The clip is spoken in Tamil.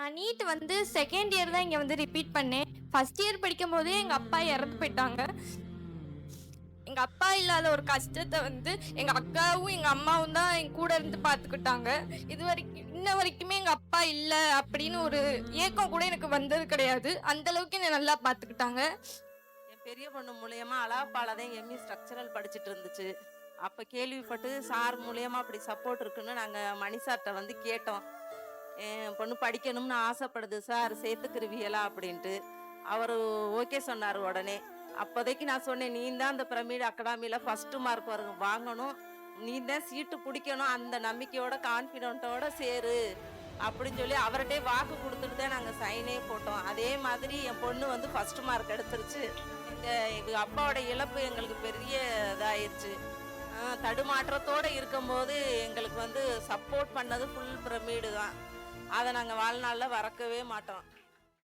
நான் நீட் வந்து செகண்ட் இயர் தான் இங்கே வந்து ரிப்பீட் பண்ணேன். ஃபர்ஸ்ட் இயர் படிக்கும் போதே எங்கள் அப்பா இறந்து போயிட்டாங்க. எங்கள் அப்பா இல்லாத ஒரு கஷ்டத்தை வந்து எங்கள் அக்காவும் எங்கள் அம்மாவும் தான் என் கூட இருந்து பார்த்துக்கிட்டாங்க. இது வரைக்கும் இன்ன வரைக்குமே எங்கள் அப்பா இல்லை அப்படின்னு ஒரு ஏக்கம் கூட எனக்கு வந்தது கிடையாது. அந்த அளவுக்கு என்னை நல்லா பார்த்துக்கிட்டாங்க. என் பெரிய பொண்ணு மூலியமா அலாப்பால தான் எம்இ ஸ்ட்ரக்சரல் படிச்சுட்டு இருந்துச்சு. அப்போ கேள்விப்பட்டு சார் மூலியமா அப்படி சப்போர்ட் இருக்குன்னு நாங்கள் மணி சார்கிட்ட வந்து கேட்டோம். என் பொண்ணு படிக்கணும்னு ஆசைப்படுது சார், சேர்த்துக்கிருவியலா அப்படின்ட்டு. அவர் ஓகே சொன்னார் உடனே. அப்போதைக்கு நான் சொன்னேன், நீ தான் அந்த பிரமிட் அகாடமியில் ஃபஸ்ட்டு மார்க் வாங்கணும், நீ தான் சீட்டு பிடிக்கணும், அந்த நம்பிக்கையோட கான்ஃபிடென்ட்டோட சேரு அப்படின்னு சொல்லி அவர்கிட்டே வாக்கு கொடுத்துட்டு தான் நாங்கள் சைனே போட்டோம். அதே மாதிரி என் பொண்ணு வந்து ஃபஸ்ட்டு மார்க் எடுத்துருச்சு. எங்கள் அப்பாவோட இழப்பு எங்களுக்கு பெரிய இதாயிருச்சு. தடுமாற்றத்தோடு இருக்கும்போது எங்களுக்கு வந்து சப்போர்ட் பண்ணது ஃபுல் பிரமிடு தான். அதை நாங்கள் வாழ்நாளில் மறக்கவே மாட்டோம்.